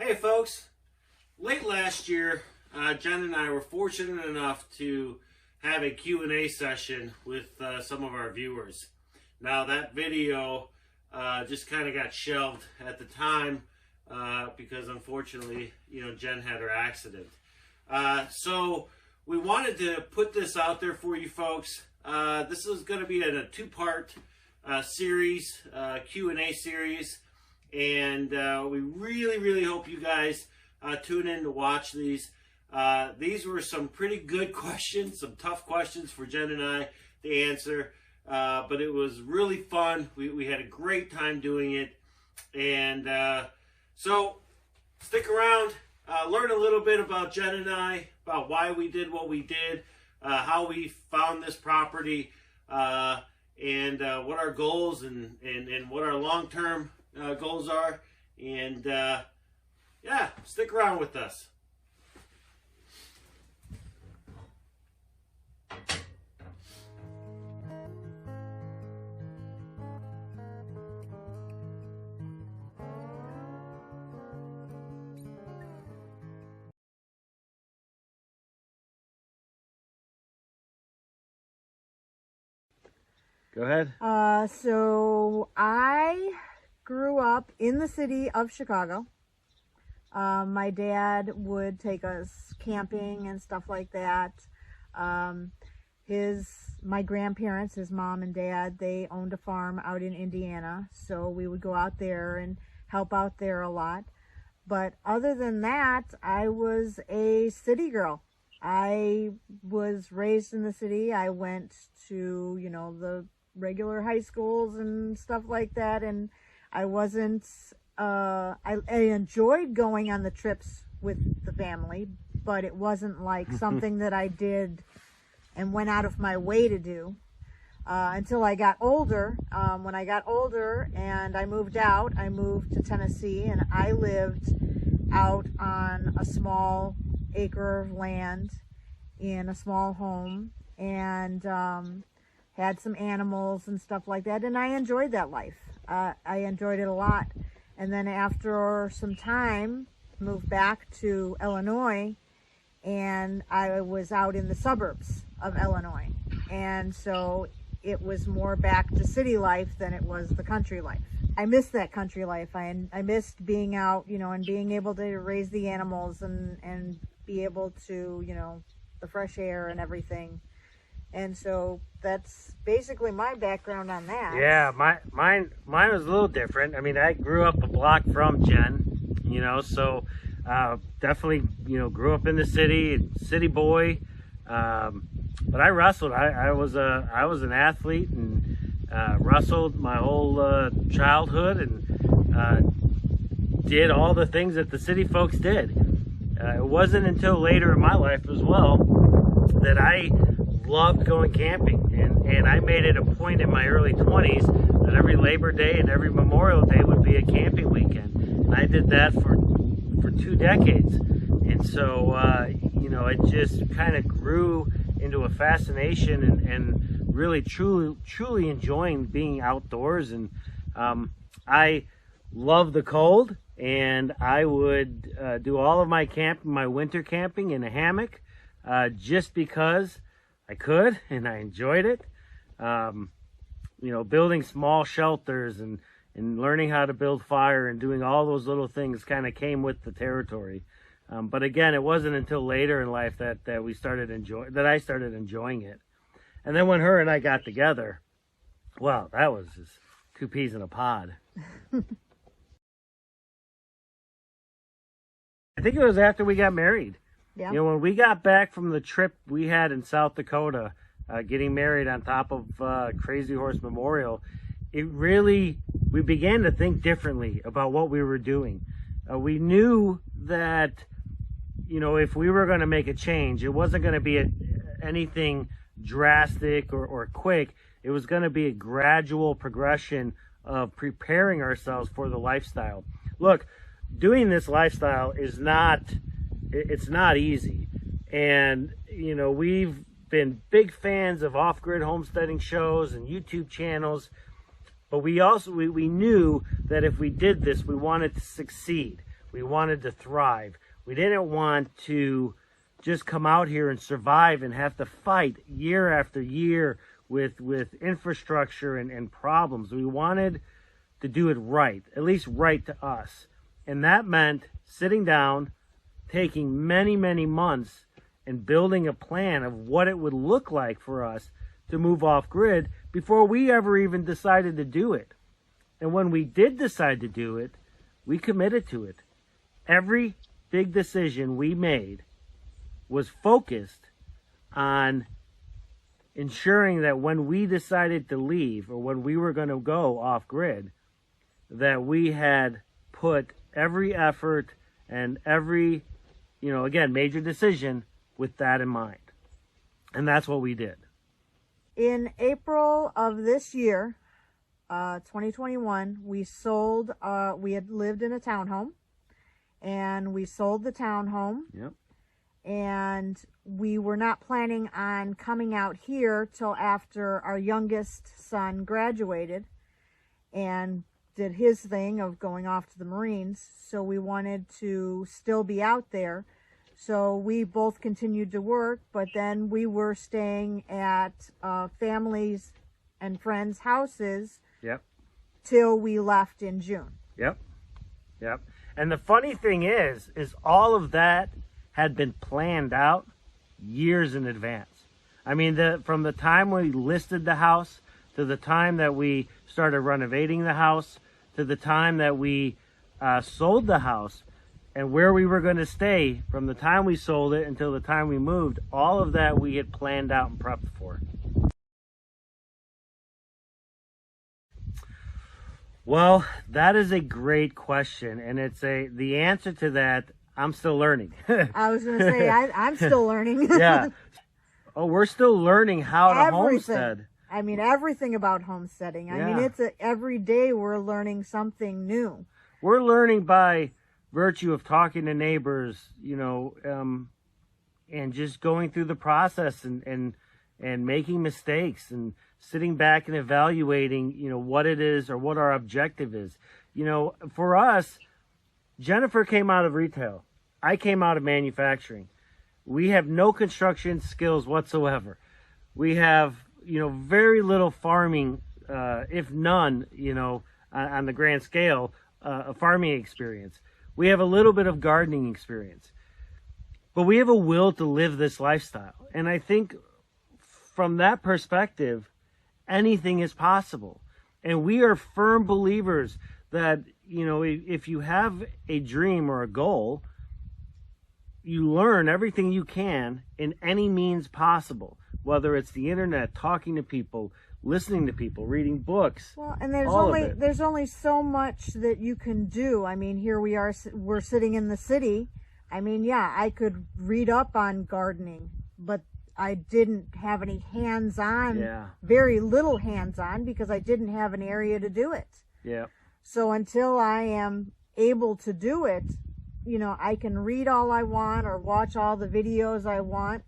Hey folks, late last year, Jen and I were fortunate enough to have a Q&A session with some of our viewers. Now that video just kind of got shelved at the time because unfortunately, Jen had her accident. So we wanted to put this out there for you folks. This is going to be in a two-part series, Q&A series. And we really hope you guys tune in to watch these. These were some pretty good questions, some tough questions for Jen and I to answer. But it was really fun. We had a great time doing it. And so stick around, learn a little bit about Jen and I, about why we did what we did, how we found this property, and what our goals and what our long-term goals are. And yeah, stick around with us. Go ahead. So I grew up in the city of Chicago. My dad would take us camping and stuff like that. My grandparents, his mom and dad, they owned a farm out in Indiana. So we would go out there and help out there a lot. But other than that, I was a city girl. I was raised in the city. I went to, the regular high schools and stuff like that. And I wasn't, I enjoyed going on the trips with the family, but it wasn't like something that I did and went out of my way to do until I got older. When I got older and I moved to Tennessee, and I lived out on a small acre of land in a small home, and had some animals and stuff like that, and I enjoyed that life. I enjoyed it a lot. And then after some time, moved back to Illinois, and I was out in the suburbs of Illinois. And so it was more back to city life than it was the country life. I missed that country life. I missed being out, and being able to raise the animals and be able to, the fresh air and everything. And so that's basically my background on that. Yeah, mine was a little different. I mean, I grew up a block from Jen, so definitely, grew up in the city boy. But I wrestled. I was an athlete and wrestled my whole childhood and did all the things that the city folks did. It wasn't until later in my life as well that I loved going camping, and I made it a point in my early 20s that every Labor Day and every Memorial Day would be a camping weekend, and I did that for 2 decades. And so it just kind of grew into a fascination and really truly enjoying being outdoors. And I love the cold, and I would do all of my winter camping in a hammock just because I could, and I enjoyed it. Building small shelters and learning how to build fire and doing all those little things kind of came with the territory. But again, it wasn't until later in life that I started enjoying it. And then when her and I got together, well, that was just 2 peas in a pod. I think it was after we got married. Yeah. When we got back from the trip we had in South Dakota, getting married on top of Crazy Horse Memorial, we began to think differently about what we were doing. We knew that, if we were going to make a change, it wasn't going to be anything drastic or quick. It was going to be a gradual progression of preparing ourselves for the lifestyle. Look, doing this lifestyle is not easy. And, we've been big fans of Offgrid Homesteading shows and YouTube channels, but we knew that if we did this, we wanted to succeed. We wanted to thrive. We didn't want to just come out here and survive and have to fight year after year with infrastructure and problems. We wanted to do it right, at least right to us. And that meant sitting down, taking many, many months and building a plan of what it would look like for us to move off grid before we ever even decided to do it. And when we did decide to do it, we committed to it. Every big decision we made was focused on ensuring that when we decided to leave or when we were going to go off grid, that we had put every effort and every, again, major decision with that in mind. And that's what we did. In April of this year, 2021, we sold, we had lived in a townhome, and we sold the townhome. Yep. And we were not planning on coming out here till after our youngest son graduated and did his thing of going off to the Marines. So we wanted to still be out there. So we both continued to work, but then we were staying at families and friends' houses. Yep. Till we left in June. Yep. Yep. And the funny thing is all of that had been planned out years in advance. I mean, from the time we listed the house to the time that we started renovating the house to the time that we sold the house and where we were going to stay from the time we sold it until the time we moved, all of that we had planned out and prepped for. Well, that is a great question, and the answer to that, I'm still learning. I was going to say, I'm still learning. Yeah. Oh, we're still learning how to Everything. homestead. I mean, everything about homesteading. I mean, every day we're learning something new. We're learning by virtue of talking to neighbors, and just going through the process and making mistakes and sitting back and evaluating, what it is or what our objective is. For us, Jennifer came out of retail. I came out of manufacturing. We have no construction skills whatsoever. We have, very little farming, if none, on the grand scale, farming experience. We have a little bit of gardening experience. But we have a will to live this lifestyle. And I think from that perspective, anything is possible. And we are firm believers that, if you have a dream or a goal, you learn everything you can in any means possible, whether it's the internet, talking to people, listening to people, reading books. Well, and there's only so much that you can do. I mean, here we're sitting in the city. I mean, yeah, I could read up on gardening, but I didn't have any hands-on, very little hands-on, because I didn't have an area to do it. Yeah. So until I am able to do it, I can read all I want or watch all the videos I want.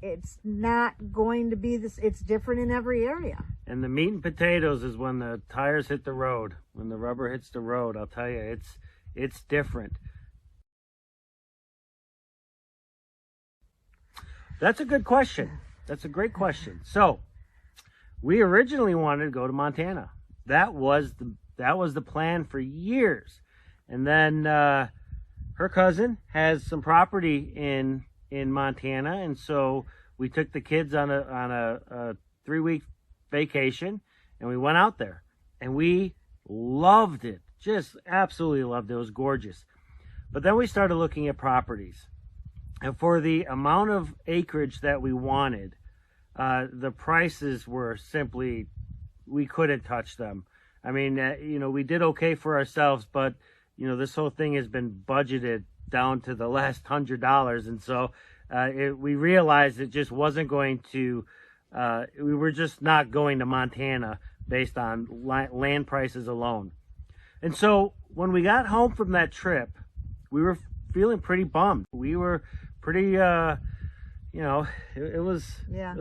It's not going to be this. It's different in every area. And the meat and potatoes is when the tires hit the road, when the rubber hits the road. I'll tell you, it's different. That's a good question. That's a great question. So, we originally wanted to go to Montana. That was the plan for years. And then her cousin has some property in Montana, and so we took the kids on a 3-week vacation, and we went out there, and we loved it. Just absolutely loved it. It was gorgeous. But then we started looking at properties. And for the amount of acreage that we wanted, the prices were simply, we couldn't touch them. I mean, we did okay for ourselves, but, this whole thing has been budgeted down to the last $100. And so we realized it just wasn't going to, we were just not going to Montana based on land prices alone. And so when we got home from that trip, we were feeling pretty bummed. We were pretty, it was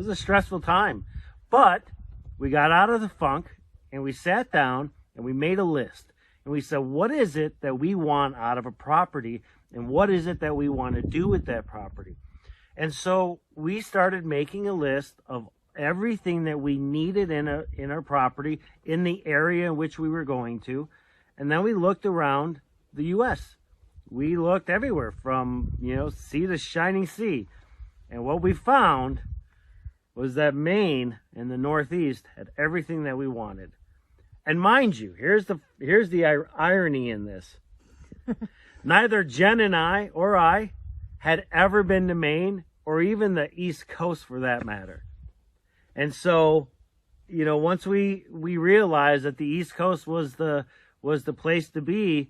a stressful time. But we got out of the funk and we sat down and we made a list. and we said, what is it that we want out of a property, and what is it that we want to do with that property? And so we started making a list of everything that we needed in our property in the area in which we were going to. And then we looked around the U.S. We looked everywhere from, sea to shining sea. And what we found was that Maine and the Northeast had everything that we wanted. And mind you, here's the irony in this. Neither Jen and I had ever been to Maine, or even the East Coast for that matter. And so, once we realized that the East Coast was the place to be,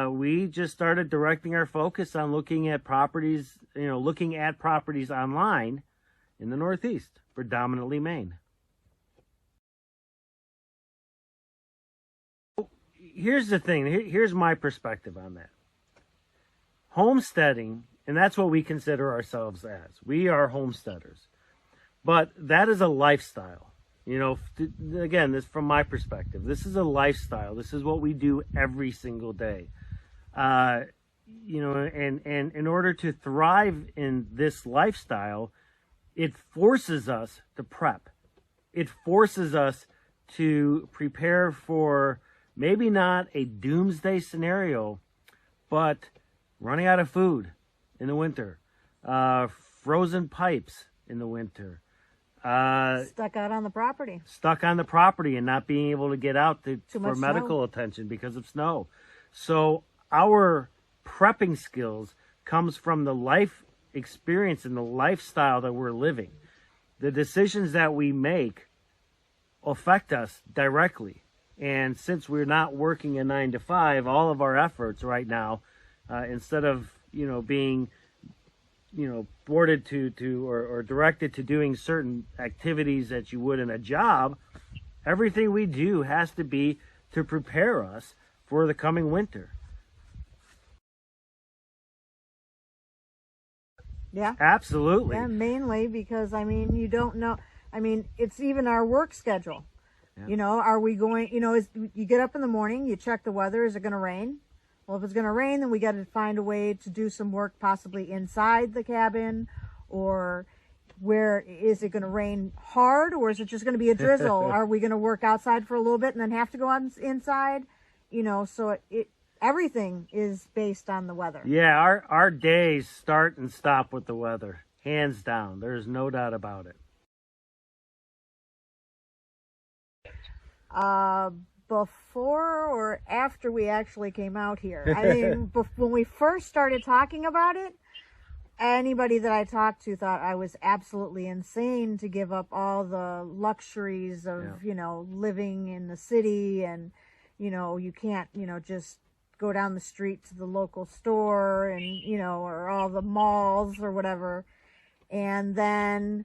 we just started directing our focus on looking at properties online in the Northeast, predominantly Maine. Here's the thing. Here's my perspective on that. Homesteading, and that's what we consider ourselves as. We are homesteaders. But that is a lifestyle. Again, this from my perspective. This is a lifestyle. This is what we do every single day. And in order to thrive in this lifestyle, it forces us to prep. It forces us to prepare for maybe not a doomsday scenario, but running out of food in the winter, frozen pipes in the winter, stuck out on the property and not being able to get out for medical attention because of snow. So our prepping skills comes from the life experience and the lifestyle that we're living. The decisions that we make affect us directly. And since we're not working a 9-to-5, all of our efforts right now, instead of, being, boarded to or directed to doing certain activities that you would in a job, everything we do has to be to prepare us for the coming winter. Yeah. Absolutely. Yeah, mainly because, you don't know. It's even our work schedule. Yeah. Are we going, you get up in the morning, you check the weather. Is it going to rain? Well, if it's going to rain, then we got to find a way to do some work possibly inside the cabin, or where is it going to rain hard, or is it just going to be a drizzle? Are we going to work outside for a little bit and then have to go on inside? So everything is based on the weather. Yeah, our days start and stop with the weather, hands down. There's no doubt about it. Before or after we actually came out here? When we first started talking about it, anybody that I talked to thought I was absolutely insane to give up all the luxuries of, living in the city, and, you can't, just go down the street to the local store and, or all the malls or whatever. And then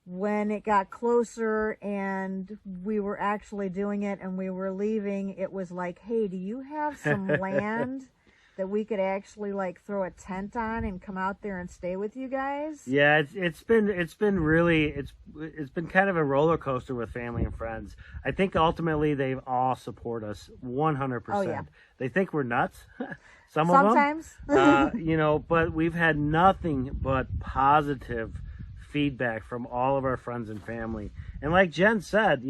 when it got closer and we were actually doing it and we were leaving, it was like, hey, do you have some land that we could actually throw a tent on and come out there and stay with you guys? Yeah, it's been kind of a roller coaster with family and friends. I think ultimately they all support us 100%. Oh, yeah. They think we're nuts. Sometimes. But we've had nothing but positive feedback from all of our friends and family. And like Jen said,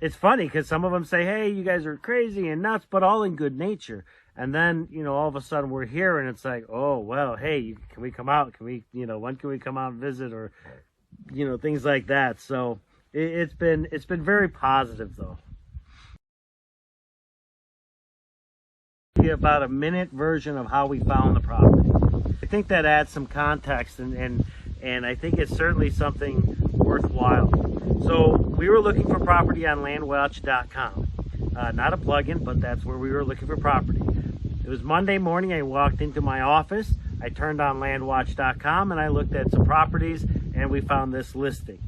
it's funny because some of them say, hey, you guys are crazy and nuts, but all in good nature. And then, all of a sudden we're here and it's like, oh, well, hey, can we come out? Can we, when can we come out and visit? Or, things like that. So it's been very positive though. About a minute version of how we found the property. I think that adds some context, and I think it's certainly something worthwhile. So we were looking for property on landwatch.com. Not a plugin, but that's where we were looking for property. It was Monday morning. I walked into my office. I turned on landwatch.com and I looked at some properties, and we found this listing.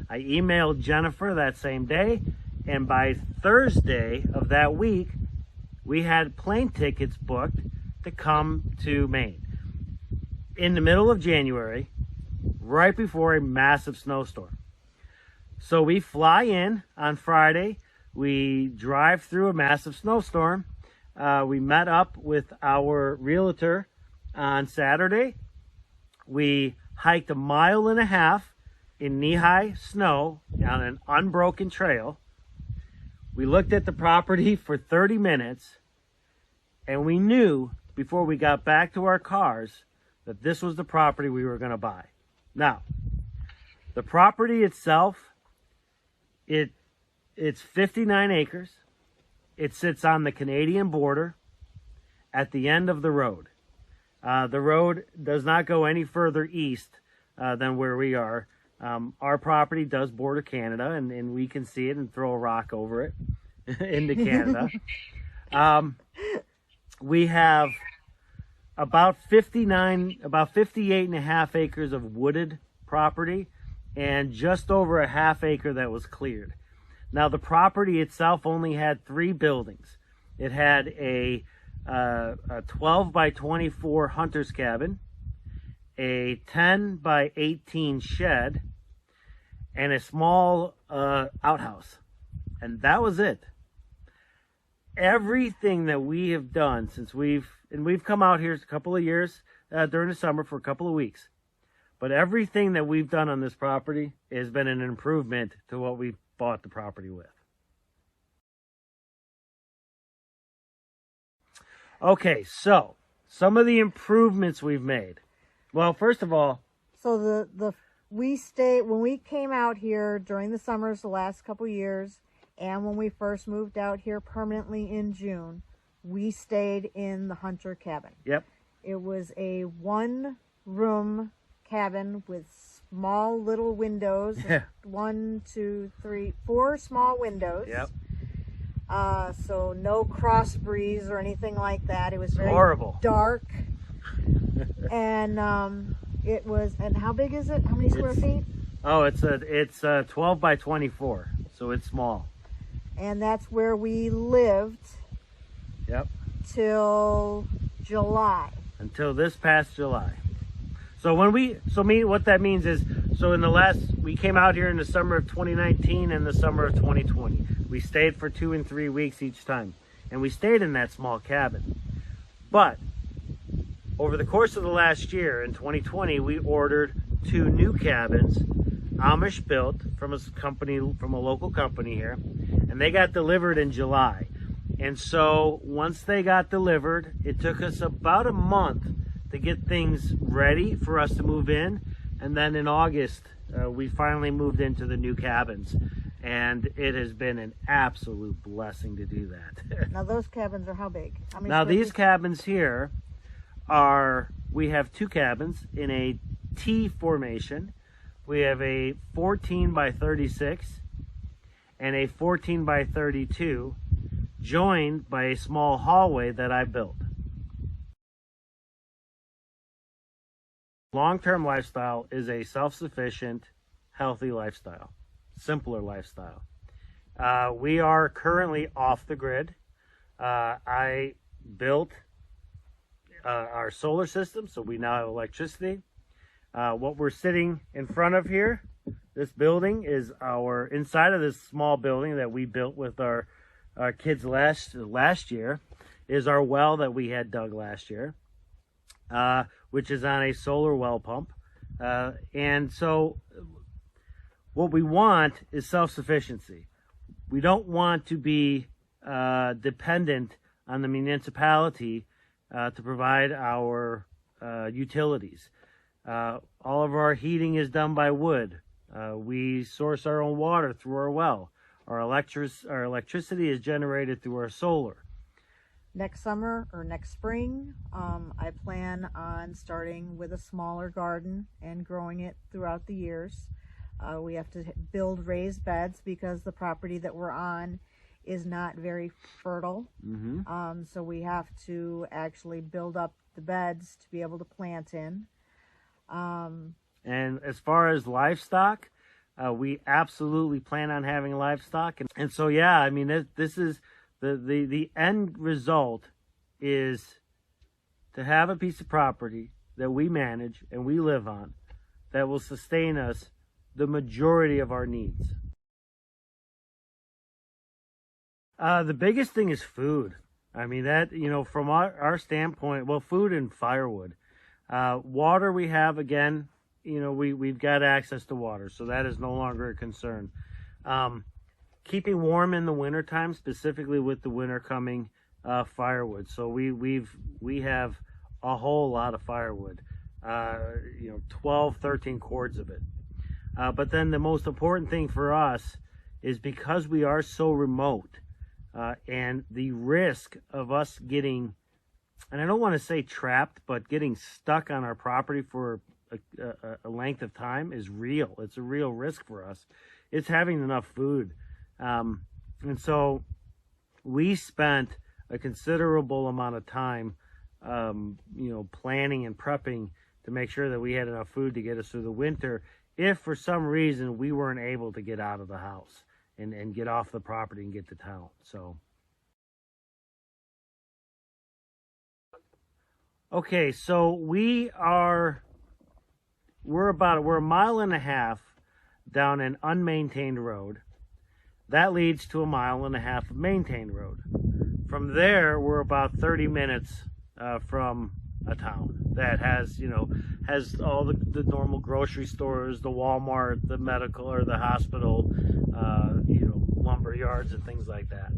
I emailed Jennifer that same day, and by Thursday of that week, we had plane tickets booked to come to Maine in the middle of January, right before a massive snowstorm. So we fly in on Friday. we drive through a massive snowstorm. We met up with our realtor on Saturday. We hiked 1.5 miles in knee-high snow on an unbroken trail. We looked at the property for 30 minutes, and we knew before we got back to our cars that this was the property we were going to buy. Now, the property itself, it's 59 acres. It sits on the Canadian border at the end of the road. The road does not go any further east than where we are. Our property does border Canada, and we can see it and throw a rock over it into Canada. We have about 58 and a half acres of wooded property and just over a half acre that was cleared. Now, the property itself only had 3 buildings. It had a 12 by 24 hunter's cabin, a 10 by 18 shed, and a small outhouse. And that was it. Everything that we have done since we've come out here a couple of years during the summer for a couple of weeks, but everything that we've done on this property has been an improvement to what we bought the property with. Okay, so some of the improvements we've made. Well, first of all, so we stayed when we came out here during the summers the last couple years, and when we first moved out here permanently in June, we stayed in the hunter cabin. Yep. It was a 1-room cabin with small little windows. 1, 2, 3, 4 small windows. Yep. So no cross breeze or anything like that. It was very horrible, dark. And it was. And how big is it? How many square feet? Oh, it's 12 by 24, so it's small. And that's where we lived. Yep. Till July. Until this past July. So what that means is, we came out here in the summer of 2019 and the summer of 2020. We stayed for 2 and 3 weeks each time, and we stayed in that small cabin. But over the course of the last year, in 2020, we ordered 2 new cabins, Amish built from a local company here, and they got delivered in July. And so once they got delivered, it took us about a month to get things ready for us to move in. And then in August, we finally moved into the new cabins. And it has been an absolute blessing to do that. Now those cabins are how big? Now these cabins here we have 2 cabins in a T formation. We have a 14 by 36 and a 14 by 32, joined by a small hallway that I built. Long-term lifestyle is a self-sufficient, healthy lifestyle, simpler lifestyle. We are currently off the grid. I built our solar system, so we now have electricity. What we're sitting in front of here, this building, is inside of this small building that we built with our kids last year, is our well that we had dug last year, which is on a solar well pump. And so what we want is self-sufficiency. We don't want to be dependent on the municipality to provide our utilities. All of our heating is done by wood. We source our own water through our well. Our electricity is generated through our solar. Next summer or next spring, I plan on starting with a smaller garden and growing it throughout the years. We have to build raised beds because the property that we're on is not very fertile. Mm-hmm. So we have to actually build up the beds to be able to plant in. And as far as livestock, we absolutely plan on having livestock. And so, yeah, I mean, this is the end result is to have a piece of property that we manage and we live on that will sustain us the majority of our needs. The biggest thing is food. I mean, that, you know, from our standpoint, well, food and firewood. Water we have, again, you know, we've got access to water, so that is no longer a concern. Keeping warm in the wintertime, specifically with the winter coming, firewood. So we have a whole lot of firewood, you know, 12, 13 cords of it. But then the most important thing for us is because we are so remote, and the risk of us getting, and I don't want to say trapped, but getting stuck on our property for a length of time is real. It's a real risk for us. It's having enough food. And so we spent a considerable amount of time, you know, planning and prepping to make sure that we had enough food to get us through the winter if for some reason we weren't able to get out of the house and get off the property and get to town. So, okay, so we're a mile and a half down an unmaintained road. That leads to a mile and a half of maintained road. From there, we're about 30 minutes from a town that has, you know, has all the normal grocery stores, the Walmart, the medical or the hospital, you know, lumber yards and things like that.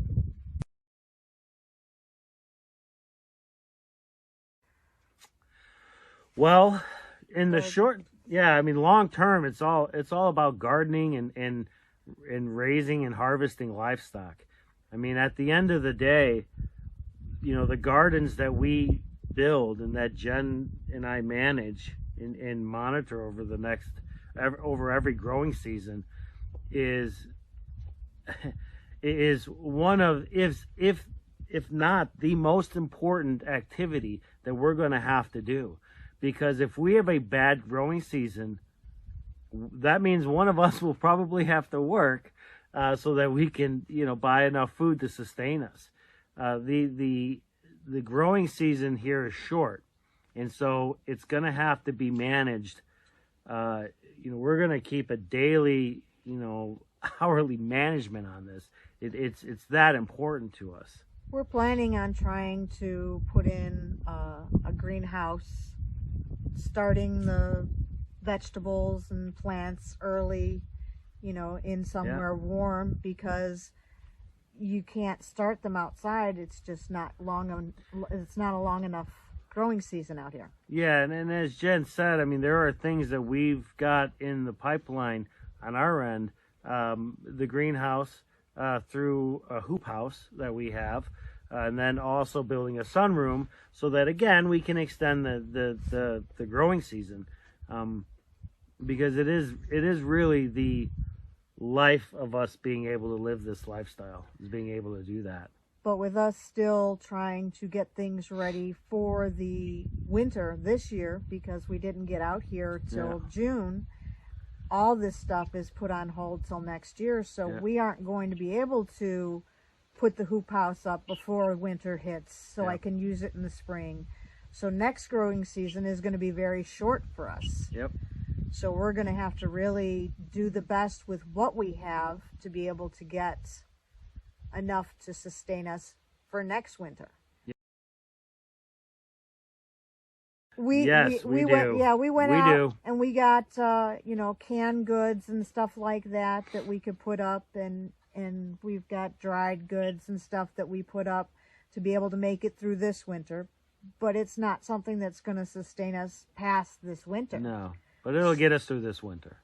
Well, in the short, yeah, I mean, long term, it's all about gardening and raising and harvesting livestock. I mean, at the end of the day, you know, the gardens that we build and that Jen and I manage and monitor over every growing season is one of, if not the most important activity that we're going to have to do. Because if we have a bad growing season, that means one of us will probably have to work so that we can, you know, buy enough food to sustain us. The growing season here is short, and so it's going to have to be managed. You know, we're going to keep a daily, you know, hourly management on this. It's that important to us. We're planning on trying to put in a greenhouse, starting the vegetables and plants early, you know, in somewhere warm, because you can't start them outside. It's just not it's not a long enough growing season out here. Yeah, and as Jen said, I mean, there are things that we've got in the pipeline on our end. The greenhouse through a hoop house that we have, and then also building a sunroom so that, again, we can extend the growing season, because it is really the life of us being able to live this lifestyle, is being able to do that. But with us still trying to get things ready for the winter this year, because we didn't get out here till June, all this stuff is put on hold till next year. So we aren't going to be able to put the hoop house up before winter hits, so I can use it in the spring. So next growing season is going to be very short for us. Yep. So we're going to have to really do the best with what we have to be able to get enough to sustain us for next winter. We went out and we got you know, canned goods and stuff like that we could put up, and we've got dried goods and stuff that we put up to be able to make it through this winter. But it's not something that's going to sustain us past this winter. No, but it'll get us through this winter.